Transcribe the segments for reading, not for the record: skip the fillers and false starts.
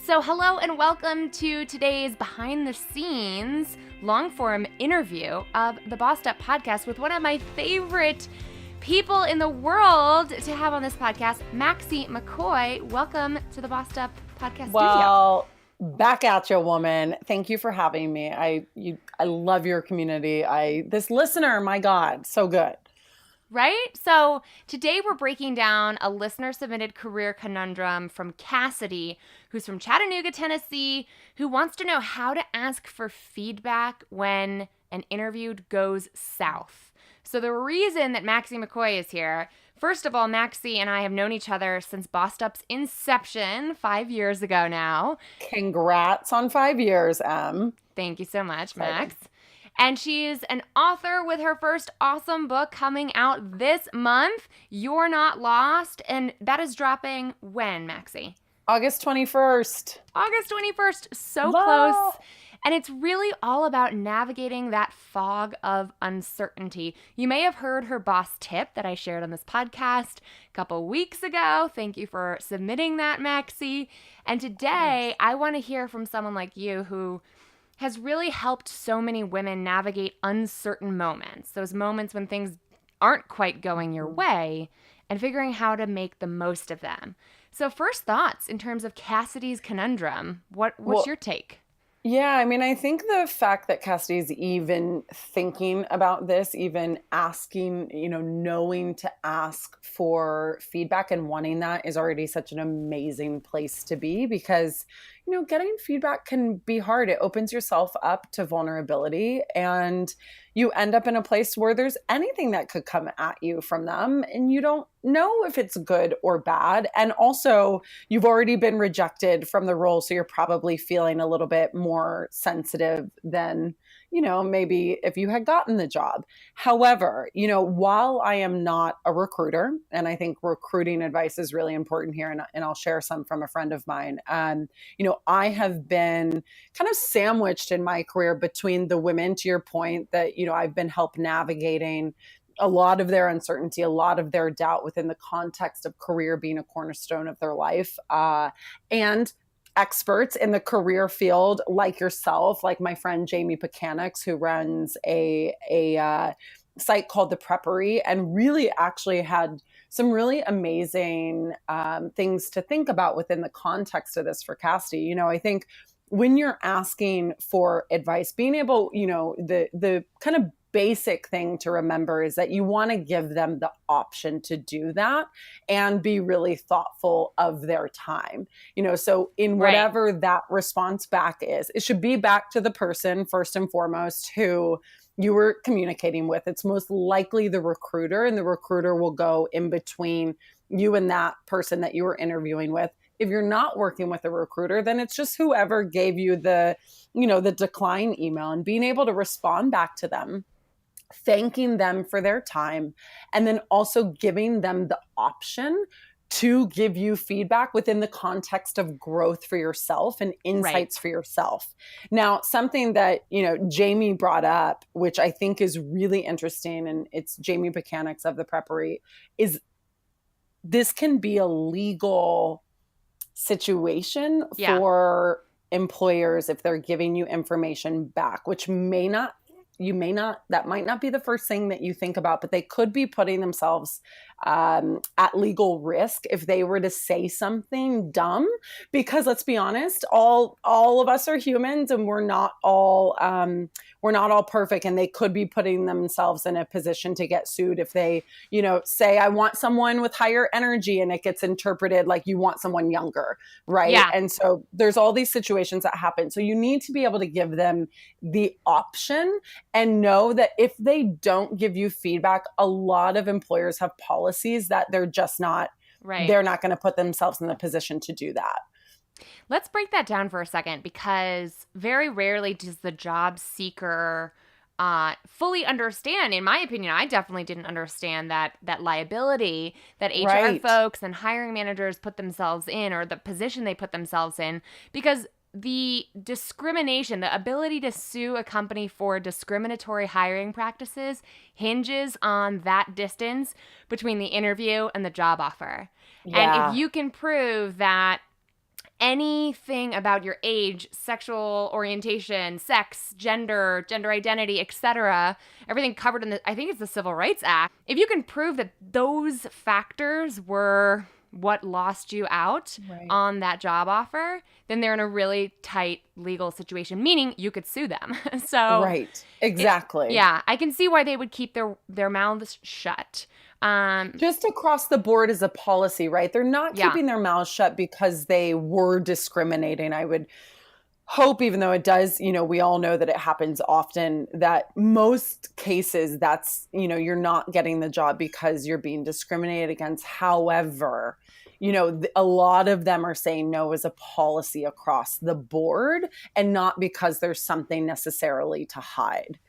So hello and welcome to today's behind the scenes long form interview of the Bossed Up podcast with one of my favorite people in the world to have on this podcast, Maxie McCoy. Welcome to the Bossed Up podcast studio. Back at you, woman. Thank you for having me. I love your community. This listener, my God, so good. Right? So today we're breaking down a listener-submitted career conundrum from Cassidy, who's from Chattanooga, Tennessee, who wants to know how to ask for feedback when an interview goes south. So the reason that Maxie McCoy is here, first of all, Maxie and I have known each other since Bossed Up's inception 5 years ago now. Congrats on 5 years, Em. Thank you so much, Max. And she's an author with her first awesome book coming out this month, You're Not Lost. And that is dropping when, Maxie? August 21st. August 21st. So close. And it's really all about navigating that fog of uncertainty. You may have heard her boss tip that I shared on this podcast a couple weeks ago. Thank you for submitting that, Maxie. And today, I want to hear from someone like you who has really helped so many women navigate uncertain moments, those moments when things aren't quite going your way, and figuring how to make the most of them. So first thoughts in terms of Cassidy's conundrum, what's your take? Yeah, I mean, I think the fact that Cassidy's even thinking about this, even asking, knowing to ask for feedback and wanting that is already such an amazing place to be because, getting feedback can be hard. It opens yourself up to vulnerability and you end up in a place where there's anything that could come at you from them and you don't know if it's good or bad. And also you've already been rejected from the role. So you're probably feeling a little bit more sensitive than, maybe if you had gotten the job. However, while I am not a recruiter, and I think recruiting advice is really important here, and I'll share some from a friend of mine, I have been kind of sandwiched in my career between the women, to your point, that, I've been help navigating a lot of their uncertainty, a lot of their doubt within the context of career being a cornerstone of their life, and experts in the career field like yourself, like my friend Jamie McCoy, who runs a site called The Preppery and really actually had some really amazing things to think about within the context of this for Cassidy. I think when you're asking for advice, being able, the kind of basic thing to remember is that you want to give them the option to do that and be really thoughtful of their time. So in whatever that response back is, it should be back to the person first and foremost who you were communicating with. It's most likely the recruiter, and the recruiter will go in between you and that person that you were interviewing with. If you're not working with a recruiter, then it's just whoever gave you the decline email, and being able to respond back to them, thanking them for their time, and then also giving them the option to give you feedback within the context of growth for yourself and insights for yourself. Now, something that, Jamie brought up, which I think is really interesting, and it's Jamie McCoy of The Preppery, is this can be a legal situation for employers if they're giving you information back, which that might not be the first thing that you think about, but they could be putting themselves at legal risk if they were to say something dumb, because let's be honest, all of us are humans and we're not all perfect, and they could be putting themselves in a position to get sued if they, say, I want someone with higher energy, and it gets interpreted like you want someone younger, right? Yeah. And so there's all these situations that happen. So you need to be able to give them the option and know that if they don't give you feedback, a lot of employers have policies that they're just not, they're not going to put themselves in the position to do that. Let's break that down for a second, because very rarely does the job seeker fully understand. In my opinion, I definitely didn't understand that liability that HR folks and hiring managers put themselves in, or the position they put themselves in, because the discrimination, the ability to sue a company for discriminatory hiring practices hinges on that distance between the interview and the job offer. Yeah. And if you can prove that anything about your age, sexual orientation, sex, gender identity, etc., everything covered in I think it's the Civil Rights Act. If you can prove that those factors were what lost you out on that job offer, then they're in a really tight legal situation, meaning you could sue them. So right, exactly. I can see why they would keep their mouths shut. Just across the board as a policy, right? They're not keeping their mouths shut because they were discriminating. I would hope, even though it does, we all know that it happens often, that most cases that's, you're not getting the job because you're being discriminated against. However, a lot of them are saying no as a policy across the board and not because there's something necessarily to hide.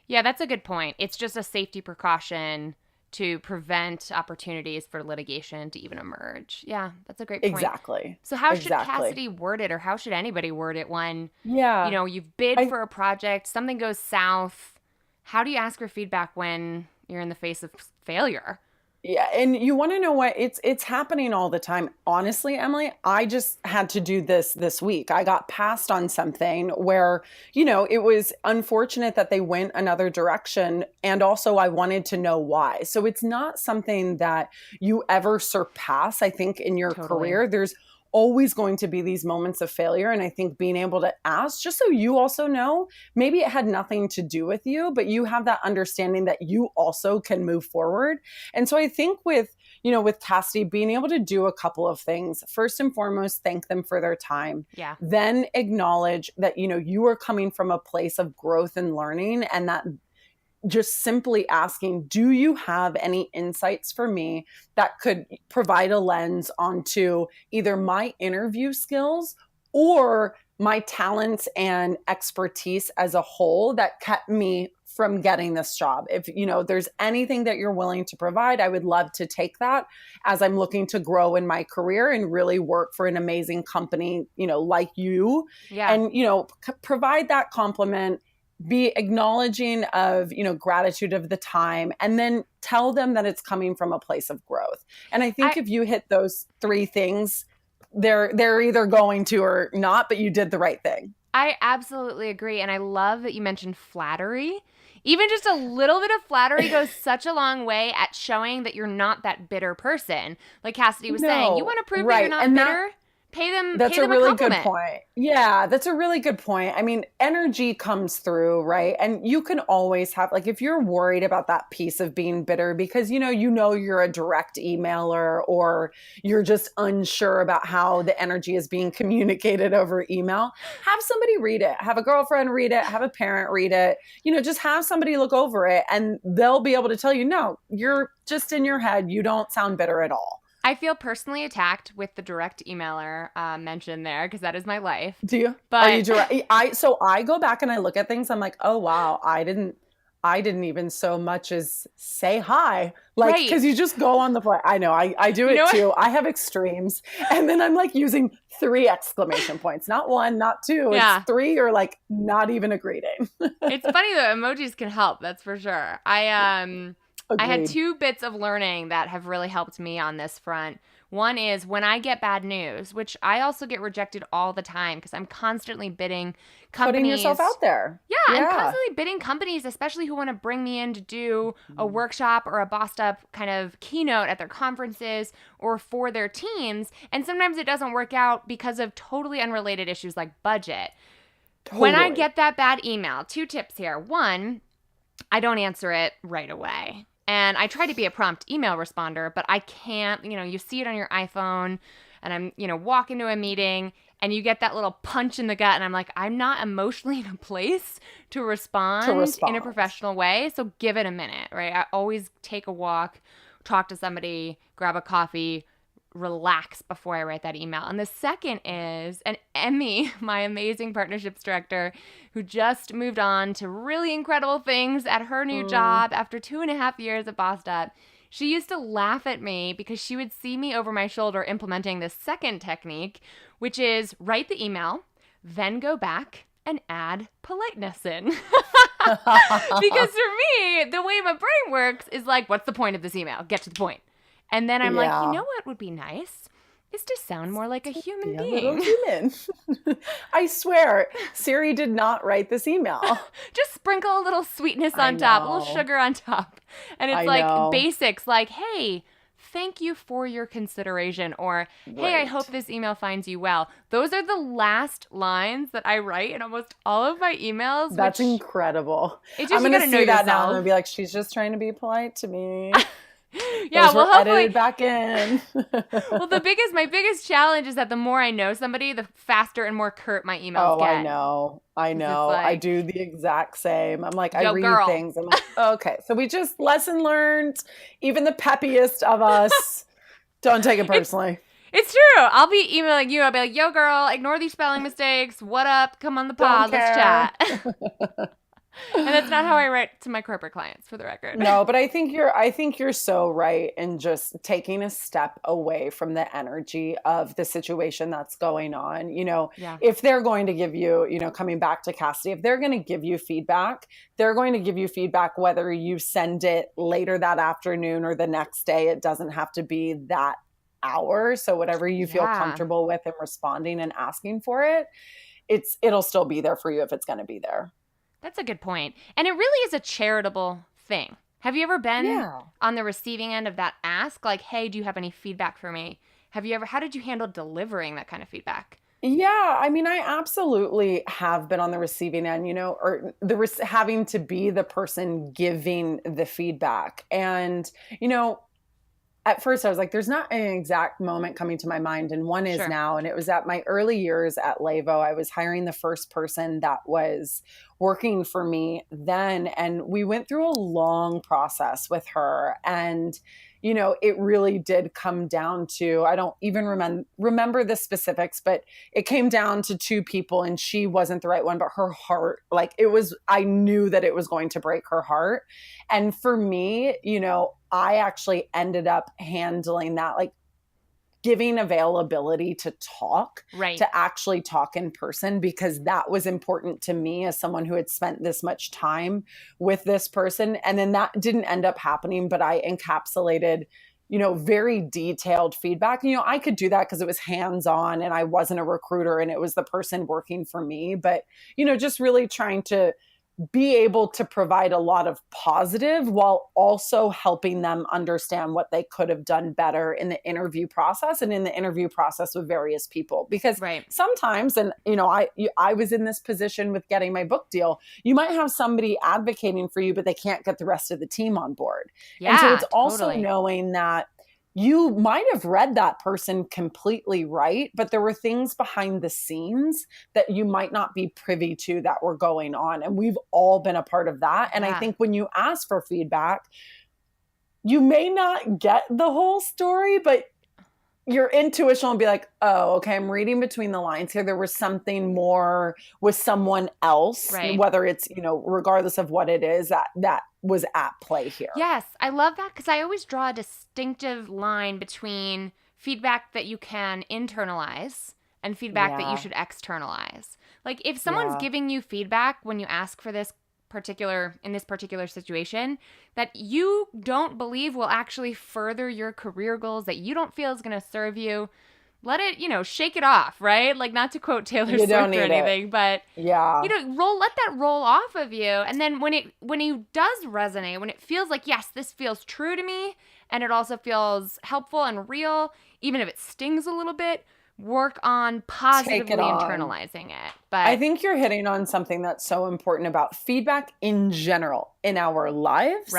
Yeah, that's a good point. It's just a safety precaution to prevent opportunities for litigation to even emerge. Yeah, that's a great point. Exactly. So how should Cassidy word it, or how should anybody word it when, you've bid for a project, something goes south? How do you ask for feedback when you're in the face of failure? Yeah, and you want to know what? It's happening all the time. Honestly, Emily, I just had to do this week. I got passed on something where, it was unfortunate that they went another direction. And also I wanted to know why. So it's not something that you ever surpass, I think, in your career. There's always going to be these moments of failure. And I think being able to ask, just so you also know, maybe it had nothing to do with you, but you have that understanding that you also can move forward. And so I think with Cassidy, being able to do a couple of things, first and foremost, thank them for their time. Yeah. Then acknowledge that, you are coming from a place of growth and learning, and that just simply asking, do you have any insights for me that could provide a lens onto either my interview skills or my talents and expertise as a whole that kept me from getting this job? If, there's anything that you're willing to provide, I would love to take that as I'm looking to grow in my career and really work for an amazing company, like you. Yeah. And, provide that compliment. Be acknowledging of, gratitude of the time, and then tell them that it's coming from a place of growth. And I think if you hit those three things, they're either going to or not, but you did the right thing. I absolutely agree. And I love that you mentioned flattery. Even just a little bit of flattery goes such a long way at showing that you're not that bitter person. Like Cassidy was saying, you want to prove that you're not bitter? Pay them. That's a really good point. Yeah, that's a really good point. I mean, energy comes through, right? And you can always have, like, if you're worried about that piece of being bitter because, you're a direct emailer, or you're just unsure about how the energy is being communicated over email, have somebody read it. Have a girlfriend read it. Have a parent read it. Just have somebody look over it, and they'll be able to tell you, no, you're just in your head. You don't sound bitter at all. I feel personally attacked with the direct emailer mentioned there, because that is my life. Do you? But are you direct? So I go back and I look at things. I'm like, oh wow, I didn't even so much as say hi, like, because you just go on the fly. I know, I do it too. I have extremes, and then I'm like using 3 exclamation points, not 1, not 2. It's 3, or like not even a greeting. It's funny though, emojis can help. That's for sure. I had 2 bits of learning that have really helped me on this front. One is when I get bad news, which I also get rejected all the time because I'm constantly bidding companies. Putting yourself out there. Yeah, I'm constantly bidding companies, especially who want to bring me in to do a workshop or a bossed up kind of keynote at their conferences or for their teams. And sometimes it doesn't work out because of totally unrelated issues like budget. Totally. When I get that bad email, 2 tips here. 1, I don't answer it right away. And I try to be a prompt email responder, but I can't, you see it on your iPhone, and I'm, walk into a meeting and you get that little punch in the gut, and I'm like, I'm not emotionally in a place to respond in a professional way. So give it a minute, right? I always take a walk, talk to somebody, grab a coffee, relax before I write that email. And the second is, and Emmy, my amazing partnerships director, who just moved on to really incredible things at her new job after 2.5 years at Bossed Up. She used to laugh at me because she would see me over my shoulder implementing this second technique, which is write the email, then go back and add politeness in. Because for me, the way my brain works is like, what's the point of this email? Get to the point. And then I'm like, you know what would be nice? is to sound more like a human Be a little being. human. I swear, Siri did not write this email. Just sprinkle a little sweetness I on top, a little know. sugar on top. And it's I like know. basics like, hey, thank you for your consideration, or hey, I Right. hope this email finds you well. Those are the last lines that I write in almost all of my emaels. That's which incredible. It just, I'm you going to gotta know see that now. I'm yourself. going to be like, she's just trying to be polite to me. Yeah, Those well, were hopefully. edited back in. Well, my biggest challenge is that the more I know somebody, the faster and more curt my emails get. I know. I 'Cause it's know. I like, do the exact same. I'm like, I yo, read girl. things. I'm like, okay, so we just lesson learned. Even the peppiest of us don't take it personally. It's true. I'll be emailing you. I'll be like, yo, girl, ignore these spelling mistakes. What up? Come on the pod. Let's chat. And that's not how I write to my corporate clients, for the record. No, but I think you're so right in just taking a step away from the energy of the situation that's going on. Yeah. If they're going to give you, coming back to Cassidy, if they're going to give you feedback, they're going to give you feedback whether you send it later that afternoon or the next day. It doesn't have to be that hour. So whatever you feel comfortable with in responding and asking for it, it'll still be there for you if it's going to be there. That's a good point. And it really is a charitable thing. Have you ever been on the receiving end of that ask? Like, hey, do you have any feedback for me? How did you handle delivering that kind of feedback? Yeah, I mean, I absolutely have been on the receiving end, or having to be the person giving the feedback. And, at first I was like, there's not an exact moment coming to my mind. And one is now, and it was at my early years at Levo. I was hiring the first person that was working for me then. And we went through a long process with her. And, it really did come down to, I don't even remember the specifics, but it came down to two people and she wasn't the right one, but her heart, I knew that it was going to break her heart. And for me, I actually ended up handling that, giving availability to talk, to actually talk in person, because that was important to me as someone who had spent this much time with this person. And then that didn't end up happening, but I encapsulated, very detailed feedback. I could do that because it was hands-on and I wasn't a recruiter and it was the person working for me. But, just really trying to be able to provide a lot of positive while also helping them understand what they could have done better in the interview process and in the interview process with various people. Because sometimes, and I was in this position with getting my book deal, you might have somebody advocating for you, but they can't get the rest of the team on board. Yeah, and so it's also knowing that you might have read that person completely right, but there were things behind the scenes that you might not be privy to that were going on. And we've all been a part of that. And I think when you ask for feedback, you may not get the whole story, but your intuition will be like, oh, okay, I'm reading between the lines here. There was something more with someone else, whether it's, regardless of what it is that was at play here. Yes, I love that, because I always draw a distinctive line between feedback that you can internalize and feedback that you should externalize. Like, if someone's giving you feedback when you ask for this in this particular situation that you don't believe will actually further your career goals, that you don't feel is going to serve you, let it, shake it off, right? Like, not to quote Taylor Swift or anything, but let that roll off of you. And then when it does resonate, when it feels like, yes, this feels true to me, and it also feels helpful and real, even if it stings a little bit, work on positively internalizing it. But I think you're hitting on something that's so important about feedback in general, in our lives,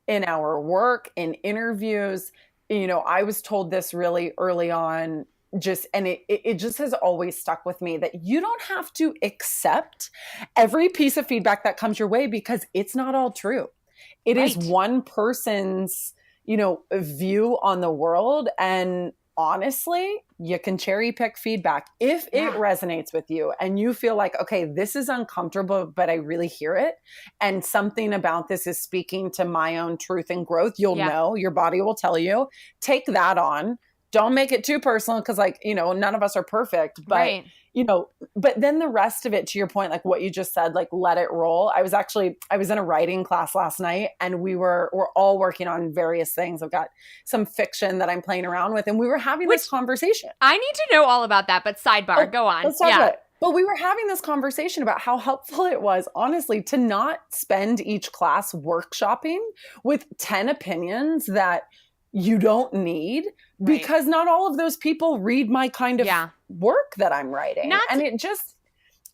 in our work, in interviews. I was told this really early on, and it just has always stuck with me, that you don't have to accept every piece of feedback that comes your way, because it's not all true. It is one person's, view on the world. And honestly, you can cherry pick feedback if it resonates with you and you feel like, okay, this is uncomfortable, but I really hear it. And something about this is speaking to my own truth and growth. You'll know, your body will tell you, take that on. Don't make it too personal, because none of us are perfect, but but then the rest of it, to your point, like what you just said, like let it roll. I was in a writing class last night, and we're all working on various things. I've got some fiction that I'm playing around with, and we were having this conversation. I need to know all about that, but sidebar, go on. Let's talk about it. But we were having this conversation about how helpful it was, honestly, to not spend each class workshopping with 10 opinions that you don't need, because not all of those people read my kind of work that I'm writing.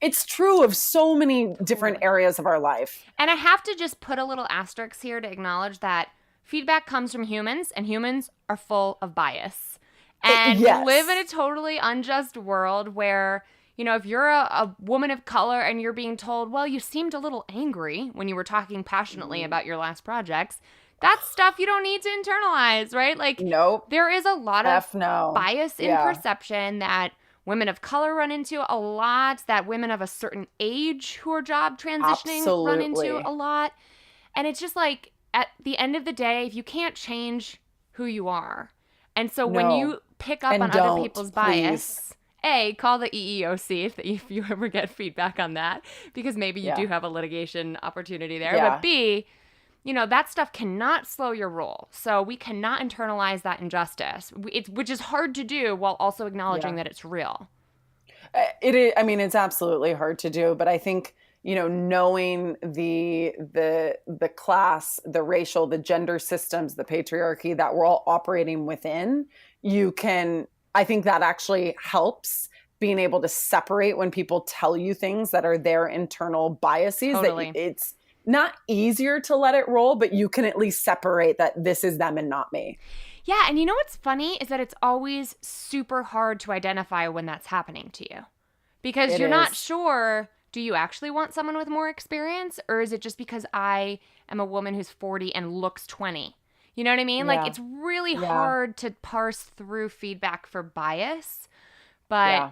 It's true of so many different areas of our life. And I have to just put a little asterisk here to acknowledge that feedback comes from humans, and humans are full of bias. And we live in a totally unjust world where, if you're a woman of color and you're being told, well, you seemed a little angry when you were talking passionately about your last projects, that's stuff you don't need to internalize, right? Like, nope. There is a lot of bias in perception that women of color run into a lot, that women of a certain age who are job transitioning run into a lot. And it's just like, at the end of the day, if you can't change who you are, and so when you pick up on other people's bias, call the EEOC if you ever get feedback on that, because maybe you do have a litigation opportunity there. But B, that stuff cannot slow your roll. So we cannot internalize that injustice, which is hard to do while also acknowledging that it's real. It is. I mean, it's absolutely hard to do, but I think, knowing the class, the racial, the gender systems, the patriarchy that we're all operating within, I think that actually helps being able to separate when people tell you things that are their internal biases. Totally. That it's not easier to let it roll, but you can at least separate that this is them and not me. Yeah, and you know what's funny is that it's always super hard to identify when that's happening to you. Because you're not sure, do you actually want someone with more experience? Or is it just because I am a woman who's 40 and looks 20? You know what I mean? Like, it's really hard to parse through feedback for bias. But,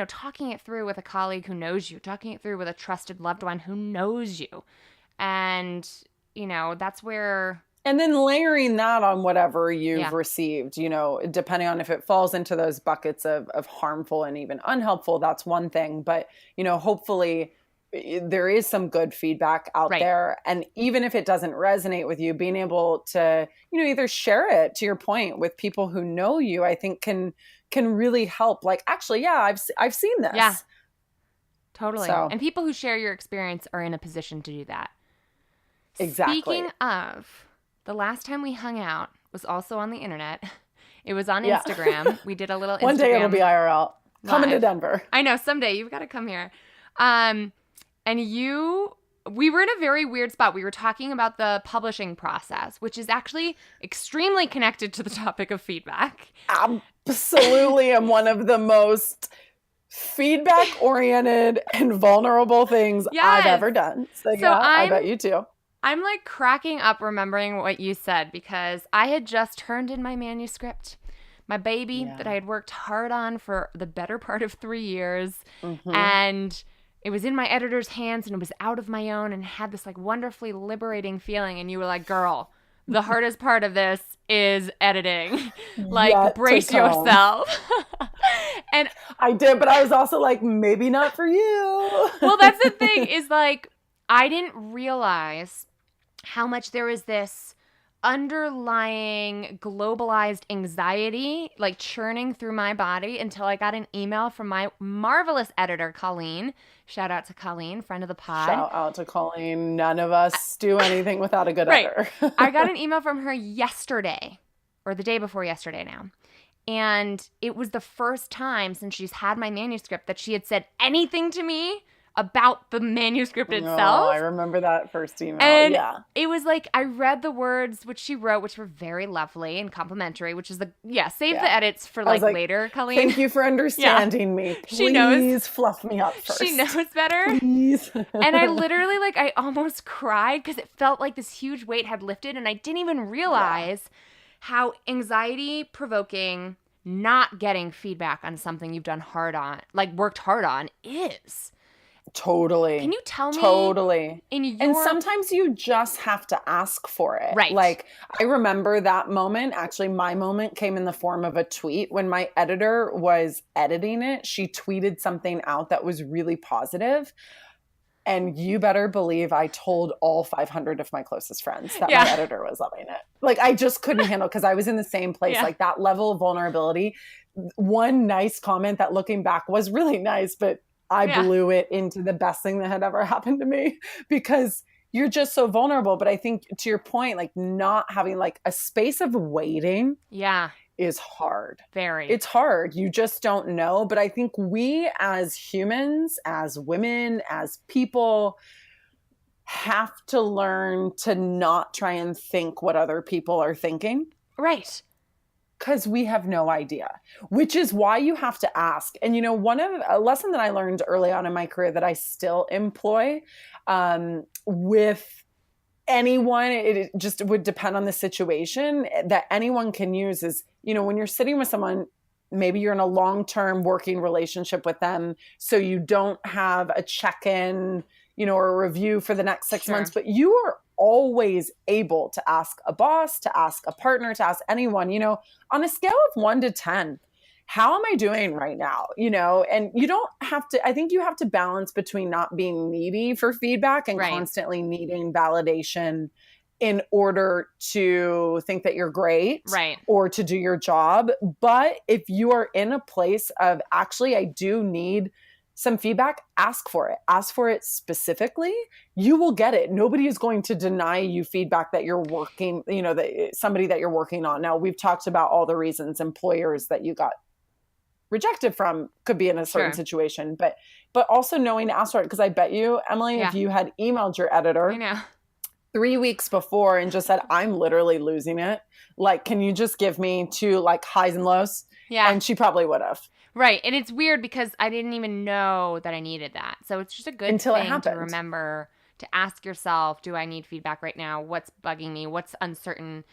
talking it through with a colleague who knows you, talking it through with a trusted loved one who knows you. And, that's where... And then layering that on whatever you've received, depending on if it falls into those buckets of harmful and even unhelpful, that's one thing. But, hopefully there is some good feedback out there. And even if it doesn't resonate with you, being able to, either share it, to your point, with people who know you, I think can really help. Like, actually, I've seen this. Yeah, totally. So. And people who share your experience are in a position to do that. Exactly. Speaking of, the last time we hung out was also on the internet. It was on Instagram. We did a little Instagram. One day it'll be IRL. Coming to Denver. I know, someday you've got to come here. And we were in a very weird spot. We were talking about the publishing process, which is actually extremely connected to the topic of feedback. Absolutely. I'm one of the most feedback-oriented and vulnerable things I've ever done. So I bet you too. I'm like cracking up remembering what you said, because I had just turned in my manuscript, my baby that I had worked hard on for the better part of 3 years. Mm-hmm. And it was in my editor's hands and it was out of my own and had this like wonderfully liberating feeling. And you were like, girl, the hardest part of this is editing. Like, brace yourself. And I did, but I was also like, maybe not for you. Well, that's the thing, is like, I didn't realize how much there was this underlying globalized anxiety like churning through my body until I got an email from my marvelous editor, Colleen. Shout out to Colleen, friend of the pod. Shout out to Colleen. None of us do anything without a good editor. I got an email from her yesterday, or the day before yesterday now. And it was the first time since she's had my manuscript that she had said anything to me about the manuscript itself. Oh, I remember that first email. And it was like, I read the words which she wrote, which were very lovely and complimentary, which is save the edits for like later, Colleen. Thank you for understanding me. Please she knows. Fluff me up first. She knows better. Please. And I literally I almost cried because it felt like this huge weight had lifted, and I didn't even realize how anxiety provoking not getting feedback on something you've done hard on, like worked hard on, is. Totally. Can you tell me Totally. in And your sometimes you just have to ask for it. Right. Like, I remember that moment. Actually, my moment came in the form of a tweet. When my editor was editing it, she tweeted something out that was really positive. And you better believe I told all 500 of my closest friends that my editor was loving it. Like, I just couldn't handle, because I was in the same place. Yeah. Like, that level of vulnerability. One nice comment that, looking back, was really nice, but I blew it into the best thing that had ever happened to me, because you're just so vulnerable. But I think, to your point, like, not having like a space of waiting is hard. Very. It's hard. You just don't know. But I think we as humans, as women, as people, have to learn to not try and think what other people are thinking. Right. Because we have no idea, which is why you have to ask. And, you know, a lesson that I learned early on in my career that I still employ with anyone, it just would depend on the situation, that anyone can use is, you know, when you're sitting with someone, maybe you're in a long-term working relationship with them, so you don't have a check-in, you know, or a review for the next 6 months, but you are always able to ask a boss, to ask a partner, to ask anyone, you know, on a scale of 1 to 10, how am I doing right now? You know, and you don't have to, I think you have to balance between not being needy for feedback and constantly needing validation in order to think that you're great or to do your job. But if you are in a place of, actually, I do need some feedback, ask for it. Ask for it specifically. You will get it. Nobody is going to deny you feedback that you're working, you know, that somebody that you're working on. Now, we've talked about all the reasons employers that you got rejected from could be in a certain situation, but also knowing to ask for it. Because I bet you, Emily, if you had emailed your editor 3 weeks before and just said, I'm literally losing it, like, can you just give me 2 like highs and lows? And she probably would have. Right. And it's weird because I didn't even know that I needed that. So it's just a good thing to remember to ask yourself, do I need feedback right now? What's bugging me? What's uncertain?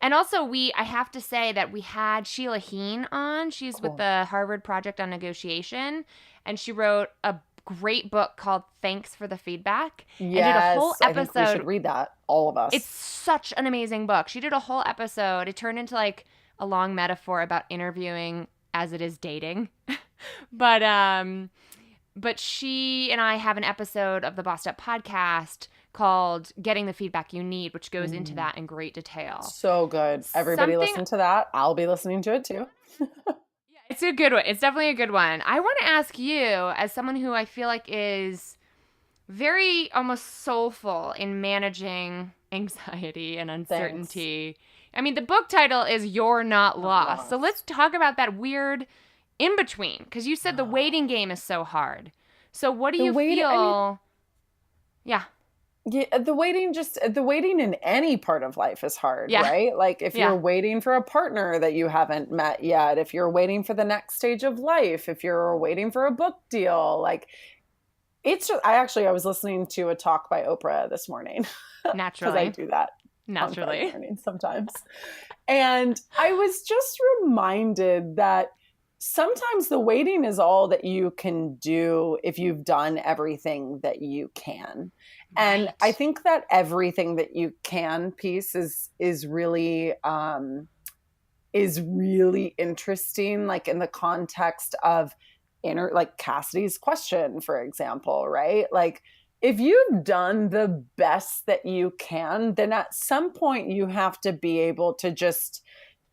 And also, I have to say that we had Sheila Heen on. She's with the Harvard Project on Negotiation, and she wrote a great book called Thanks for the Feedback. Yes, and did a whole episode. I think we should read that, all of us. It's such an amazing book. She did a whole episode. It turned into like a long metaphor about interviewing as it is dating. But she and I have an episode of the Bossed Up podcast called Getting the Feedback You Need, which goes into that in great detail. So good. Everybody listen to that. I'll be listening to it too. It's a good one. It's definitely a good one. I want to ask you, as someone who I feel like is very almost soulful in managing anxiety and uncertainty. Thanks. I mean, the book title is You're Not Lost. So let's talk about that weird in between, because you said the waiting game is so hard. So what do you feel? Yeah, the waiting in any part of life is hard, right? Like if you're waiting for a partner that you haven't met yet, if you're waiting for the next stage of life, if you're waiting for a book deal, like it's just, I was listening to a talk by Oprah this morning. Naturally. Because I do that. Naturally. Sometimes. And I was just reminded that sometimes the waiting is all that you can do if you've done everything that you can. Right. And I think that everything that you can piece is really interesting, like in the context of like Cassidy's question, for example, right? Like if you've done the best that you can, then at some point you have to be able to just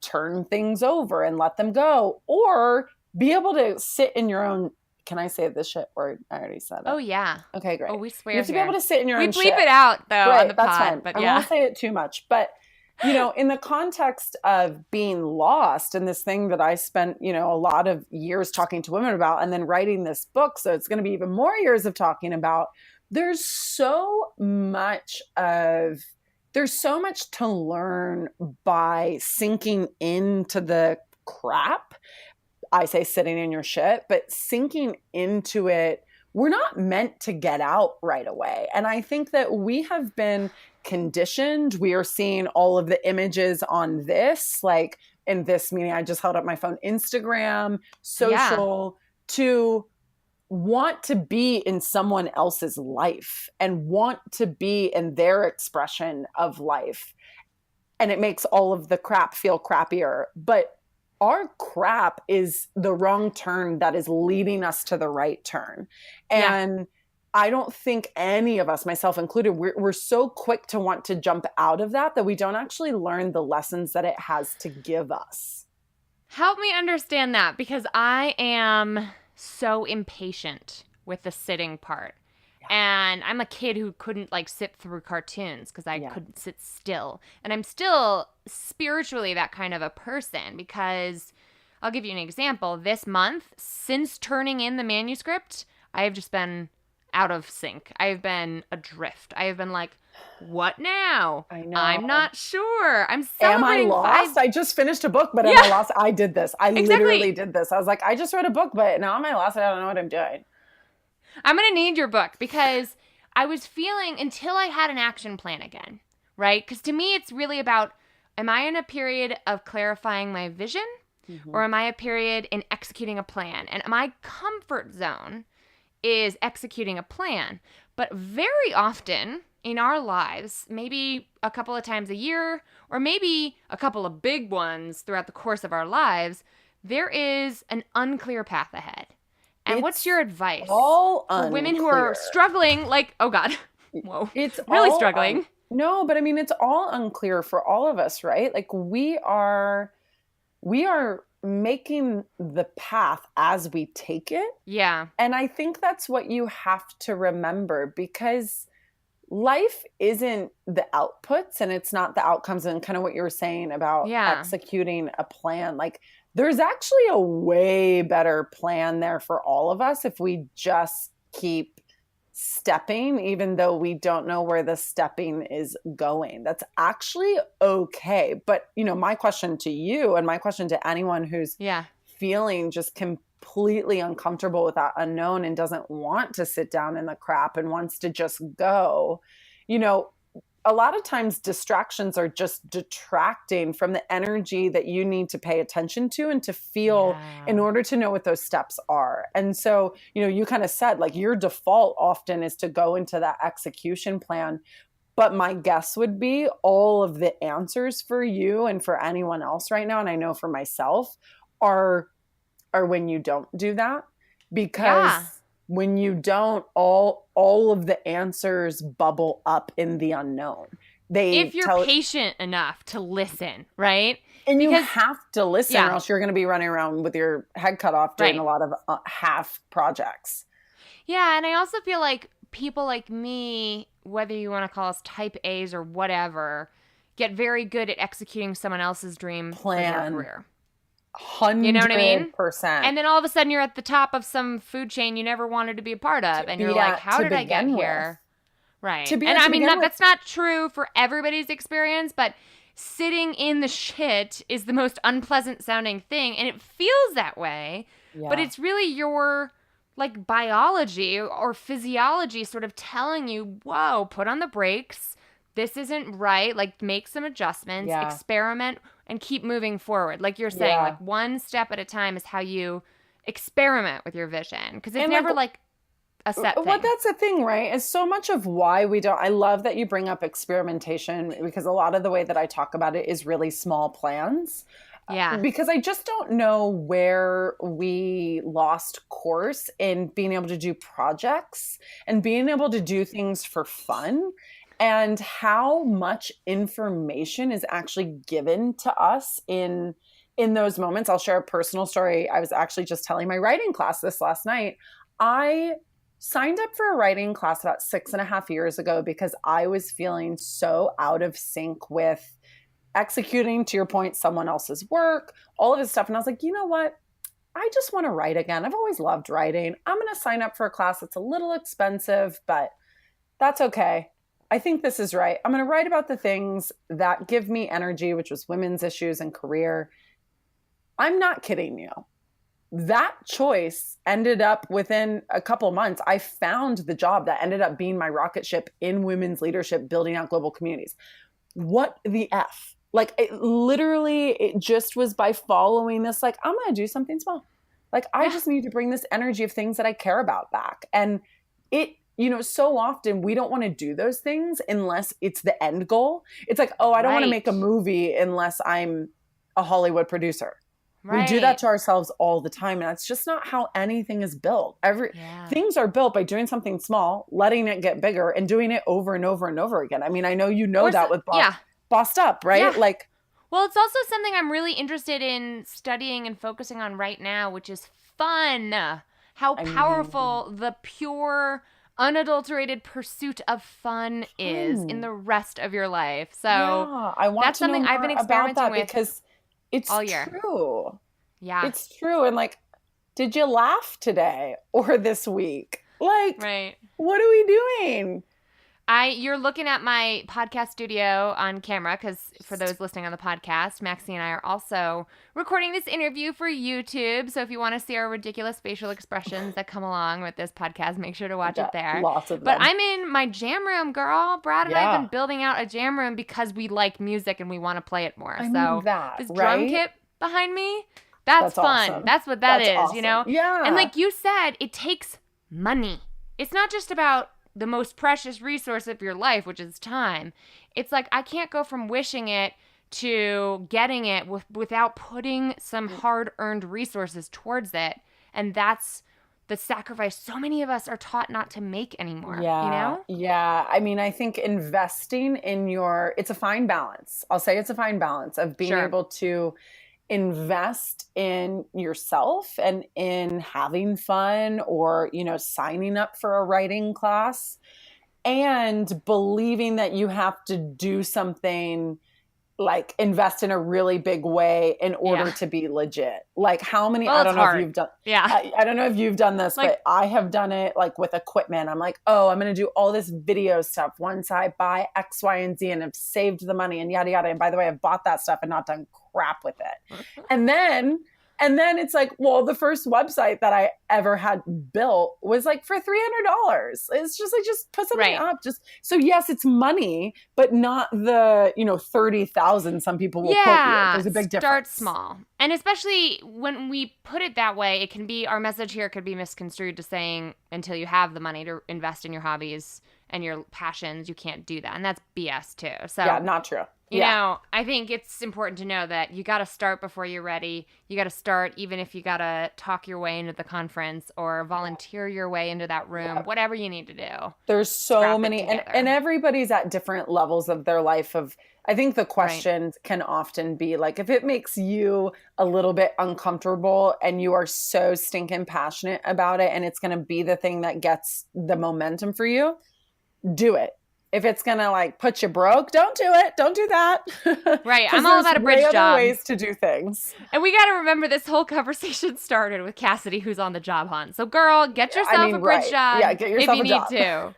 turn things over and let them go, or be able to sit in your own, can I say this shit word? I already said it. Oh, yeah. Okay, great. Oh, we swear You have to here. be able to sit in your own shit. We bleep it out, though, on the pod. That's fine. But I won't say it too much. But, you know, in the context of being lost and this thing that I spent, you know, a lot of years talking to women about and then writing this book, so it's going to be even more years of talking about, there's so much to learn by sinking into the crap. I say sitting in your shit, but sinking into it. We're not meant to get out right away. And I think that we have been conditioned. We are seeing all of the images on this, like in this meeting, I just held up my phone, Instagram, social, to want to be in someone else's life and want to be in their expression of life. And it makes all of the crap feel crappier. But our crap is the wrong turn that is leading us to the right turn. And I don't think any of us, myself included, we're so quick to want to jump out of that we don't actually learn the lessons that it has to give us. Help me understand that, because I am so impatient with the sitting part. And I'm a kid who couldn't like sit through cartoons because I couldn't sit still. And I'm still spiritually that kind of a person, because I'll give you an example. This month, since turning in the manuscript, I have just been out of sync. I have been adrift. I have been like, what now? I know. I'm not sure. I'm celebrating. Am I lost? I just finished a book, but am I lost? I did this. I literally did this. I was like, I just read a book, but now am I lost? I don't know what I'm doing. I'm going to need your book, because I was feeling, until I had an action plan again, right? Because to me, it's really about, am I in a period of clarifying my vision, or am I a period in executing a plan? And my comfort zone is executing a plan. But very often in our lives, maybe a couple of times a year, or maybe a couple of big ones throughout the course of our lives, there is an unclear path ahead. And what's your advice for women who are struggling, like, oh God, whoa, it's really struggling? No, but I mean, it's all unclear for all of us, right? Like we are making the path as we take it. Yeah. And I think that's what you have to remember, because life isn't the outputs and it's not the outcomes, and kind of what you were saying about executing a plan. Like, there's actually a way better plan there for all of us if we just keep stepping, even though we don't know where the stepping is going. That's actually okay. But, you know, my question to you, and my question to anyone who's feeling just completely uncomfortable with that unknown and doesn't want to sit down in the crap and wants to just go, you know, a lot of times distractions are just detracting from the energy that you need to pay attention to and to feel in order to know what those steps are. And so, you know, you kind of said like your default often is to go into that execution plan. But my guess would be all of the answers for you and for anyone else right now, and I know for myself, are when you don't do that. Because when you don't, all of the answers bubble up in the unknown. If you're patient enough to listen, right? And you have to listen, or else you're going to be running around with your head cut off doing a lot of half projects. Yeah, and I also feel like people like me, whether you want to call us type A's or whatever, get very good at executing someone else's dream plan for their career. 100%. You know what I mean? And then all of a sudden you're at the top of some food chain you never wanted to be a part of. And you're like, how did I get here? Right. And I mean, that's not true for everybody's experience, but sitting in the shit is the most unpleasant sounding thing. And it feels that way, but it's really your like biology or physiology sort of telling you, whoa, put on the brakes. This isn't right. Like, make some adjustments, experiment, and keep moving forward. Like you're saying, like one step at a time is how you experiment with your vision. Because it's never like a set thing. Well, that's the thing, right? Is so much of why we don't. I love that you bring up experimentation, because a lot of the way that I talk about it is really small plans. Yeah. Because I just don't know where we lost course in being able to do projects and being able to do things for fun. And how much information is actually given to us in those moments. I'll share a personal story. I was actually just telling my writing class this last night. I signed up for a writing class about 6.5 years ago because I was feeling so out of sync with executing, to your point, someone else's work, all of this stuff. And I was like, you know what? I just want to write again. I've always loved writing. I'm going to sign up for a class that's a little expensive, but that's okay. I think this is right. I'm going to write about the things that give me energy, which was women's issues and career. I'm not kidding you. That choice ended up within a couple of months. I found the job that ended up being my rocket ship in women's leadership, building out global communities. What the F? Like, it just was by following this, like, I'm going to do something small. Like, I just need to bring this energy of things that I care about back. And it, so often we don't want to do those things unless it's the end goal. It's like, oh, I don't want to make a movie unless I'm a Hollywood producer. We do that to ourselves all the time. And that's just not how anything is built. Things are built by doing something small, letting it get bigger, and doing it over and over and over again. I mean, I know that with Bossed Up, right? Yeah. Well, it's also something I'm really interested in studying and focusing on right now, which is fun. How powerful the pure, unadulterated pursuit of fun is in the rest of your life. So I want that's to know something I've been experimenting with because it's all year. True. Yeah. It's true. And like, did you laugh today or this week? Like, what are we doing? You're looking at my podcast studio on camera because for those listening on the podcast, Maxie and I are also recording this interview for YouTube. So if you want to see our ridiculous facial expressions that come along with this podcast, make sure to watch it there. Lots of them. But I'm in my jam room, girl. Brad and I have been building out a jam room because we like music and we want to play it more. This drum kit behind me, that's fun. Awesome. That's what that's is, awesome. Yeah. And like you said, it takes money. It's not just about the most precious resource of your life, which is time. It's like, I can't go from wishing it to getting it without putting some hard-earned resources towards it. And that's the sacrifice so many of us are taught not to make anymore. Yeah. I mean, I think investing in it's a fine balance. I'll say it's a fine balance of being able to invest in yourself and in having fun or, signing up for a writing class and believing that you have to do something like invest in a really big way in order to be legit. Like how many, I don't know if you've done, I don't know if you've done this, but I have done it like with equipment. I'm like, oh, I'm going to do all this video stuff once I buy X, Y, and Z and have saved the money and yada, yada. And by the way, I've bought that stuff and not done crap with it. And then it's like, well, the first website that I ever had built was like for $300. It's just like, just put something up. So yes, it's money, but not the, 30,000 some people will quote you. There's a big difference. Start small. And especially when we put it that way, our message here could be misconstrued to saying until you have the money to invest in your hobbies and your passions, you can't do that. And that's BS too. So yeah, not true. I think it's important to know that you got to start before you're ready. You got to start even if you got to talk your way into the conference or volunteer your way into that room, whatever you need to do. There's so many, and everybody's at different levels of their life I think the questions can often be like, if it makes you a little bit uncomfortable and you are so stinking passionate about it and it's going to be the thing that gets the momentum for you, do it. If it's going to like put you broke, don't do it. Don't do that. Right. I'm all about a bridge job. Other ways to do things. And we got to remember this whole conversation started with Cassidy, who's on the job hunt. So girl, get yourself a bridge job. Yeah, get yourself if you need to.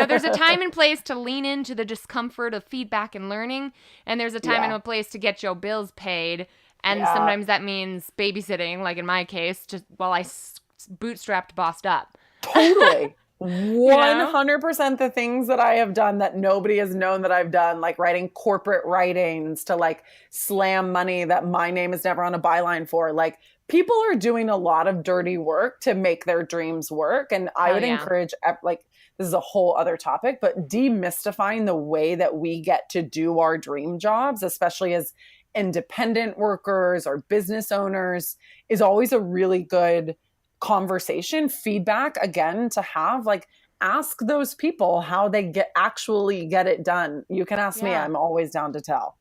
There's a time and place to lean into the discomfort of feedback and learning. And there's a time and a place to get your bills paid. And sometimes that means babysitting, like in my case, just while I bootstrapped Bossed Up. Totally. 100% the things that I have done that nobody has known that I've done, like writing corporate writings to like slam money that my name is never on a byline for. Like people are doing a lot of dirty work to make their dreams work. And I would encourage, like, this is a whole other topic, but demystifying the way that we get to do our dream jobs, especially as independent workers or business owners, is always a really good conversation, feedback again to have. Like, ask those people how they actually get it done. You can ask me. I'm always down to tell.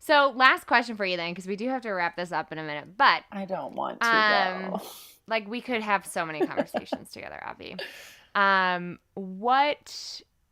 So last question for you then, because we do have to wrap this up in a minute, but I don't want to though. Like we could have so many conversations together, Avi.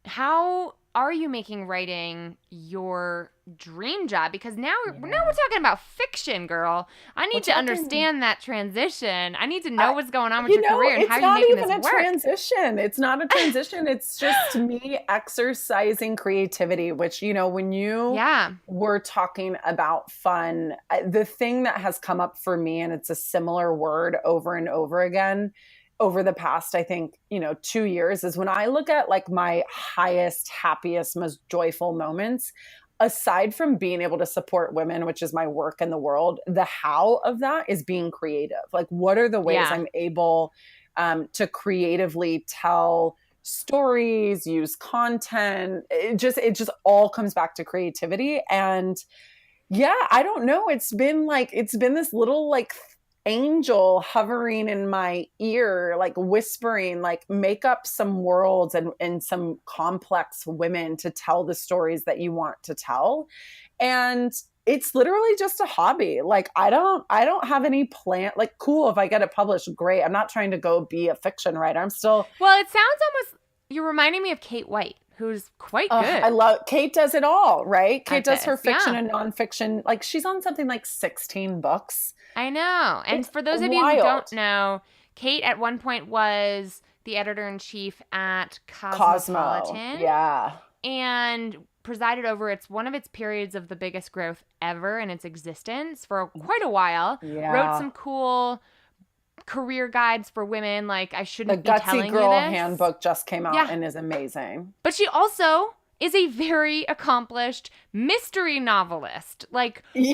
How are you making writing your dream job? Because now we're talking about fiction, girl. I need to understand that transition. I need to know what's going on with your career and how you're making this work. It's not even a transition. It's not a transition. It's just me exercising creativity, which, when you were talking about fun, the thing that has come up for me, and it's a similar word over and over again, over the past, I think, 2 years, is when I look at like my highest, happiest, most joyful moments, aside from being able to support women, which is my work in the world, the how of that is being creative. Like, what are the ways I'm able to creatively tell stories, use content? It just all comes back to creativity. And yeah, I don't know. It's been this little like angel hovering in my ear, like whispering, like, make up some worlds and some complex women to tell the stories that you want to tell. And it's literally just a hobby. Like, I don't have any plan. Like, cool, if I get it published, great. I'm not trying to go be a fiction writer. I'm still. Well, it sounds almost, you're reminding me of Kate White, who's quite good. I love Kate. Does it all, right? Kate does her fiction and nonfiction. Like, she's on something like 16 books. I know. And for those of you who don't know, Kate at one point was the editor-in-chief at Cosmopolitan. Yeah. And presided over one of its periods of the biggest growth ever in its existence for quite a while. Yeah. Wrote some cool career guides for women. Like, I shouldn't be telling you this. The Gutsy Girl handbook just came out and is amazing. But she also is a very accomplished mystery novelist. Like, you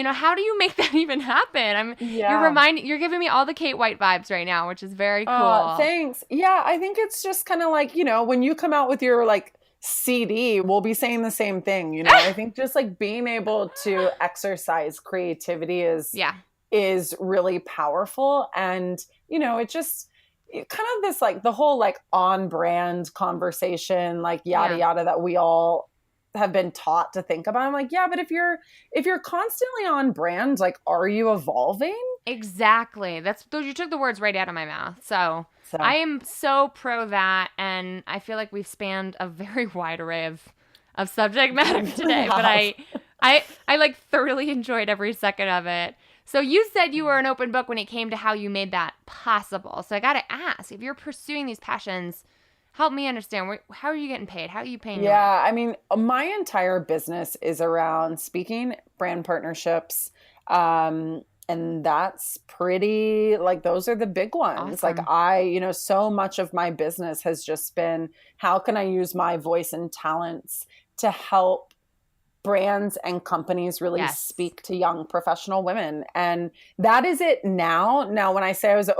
know, how do you make that even happen? You're giving me all the Kate White vibes right now, which is very cool. Thanks. Yeah, I think it's just kind of like, you know, when you come out with your like CD, we'll be saying the same thing. You know, I think just like being able to exercise creativity is really powerful. And, you know, it kind of this like the whole like on brand conversation, like yada that we all have been taught to think about. I'm like, yeah, but if you're constantly on brand, like, are you evolving? Exactly. You took the words right out of my mouth. So I am so pro that, and I feel like we've spanned a very wide array of subject matter today. But I like thoroughly enjoyed every second of it. So you said you were an open book when it came to how you made that possible. So I got to ask, if you're pursuing these passions, help me understand. How are you getting paid? How are you paying? Yeah, I mean, my entire business is around speaking, brand partnerships, and that's pretty, like, those are the big ones. Awesome. Like, so much of my business has just been, how can I use my voice and talents to help brands and companies really speak to young professional women? And that is it now. Now, when I say I was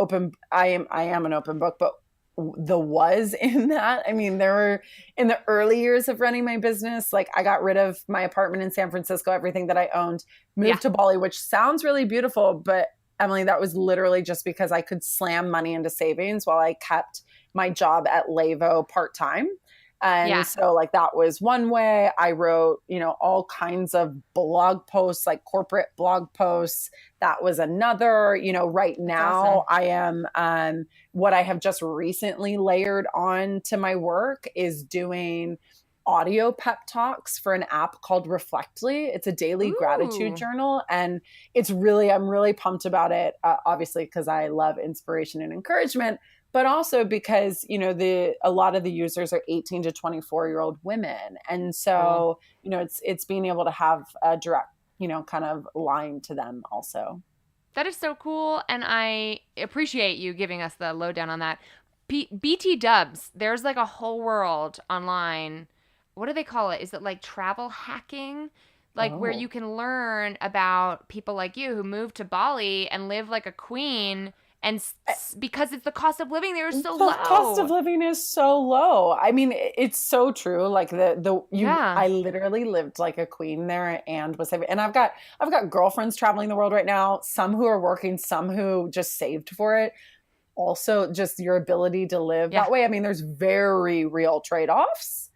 I am an open book, but in that, I mean, there were, in the early years of running my business, like, I got rid of my apartment in San Francisco, everything that I owned, moved to Bali, which sounds really beautiful. But Emily, that was literally just because I could slam money into savings while I kept my job at Levo part-time. And so, like, that was one way. I wrote, all kinds of blog posts, like corporate blog posts. That was another. Right now I am, what I have just recently layered on to my work is doing audio pep talks for an app called Reflectly. It's a daily gratitude journal. And I'm really pumped about it, obviously, because I love inspiration and encouragement, but also because, a lot of the users are 18 to 24-year-old women. And so, it's being able to have a direct, kind of line to them also. That is so cool. And I appreciate you giving us the lowdown on that. BT dubs, there's like a whole world online. What do they call it? Is it like travel hacking? Like where you can learn about people like you who moved to Bali and live like a queen. And because it's the cost of living there is so low. The cost of living is so low. I mean, it's so true. Like I literally lived like a queen there and was saving. And I've got girlfriends traveling the world right now. Some who are working, some who just saved for it. Also, just your ability to live that way. I mean, there's very real trade-offs.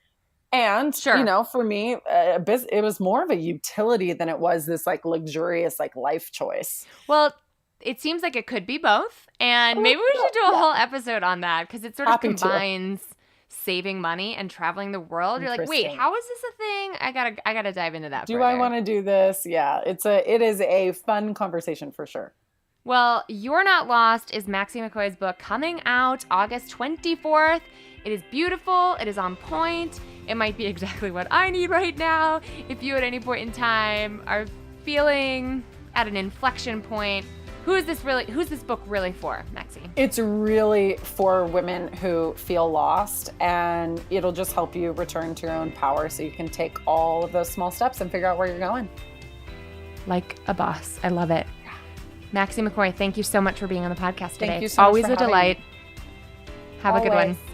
And for me, it was more of a utility than it was this like luxurious like life choice. Well, it seems like it could be both. And maybe we should do a whole episode on that because it sort of combines saving money and traveling the world. You're like, wait, how is this a thing? I gotta dive into that. Do I want to do this? Yeah, it is a fun conversation for sure. Well, You're Not Lost is Maxie McCoy's book coming out August 24th. It is beautiful. It is on point. It might be exactly what I need right now. If you at any point in time are feeling at an inflection point, Who's this book really for, Maxie? It's really for women who feel lost, and it'll just help you return to your own power so you can take all of those small steps and figure out where you're going. Like a boss. I love it. Maxie McCoy, thank you so much for being on the podcast today. Thank you so Always much for a delight. having me. Have a good one.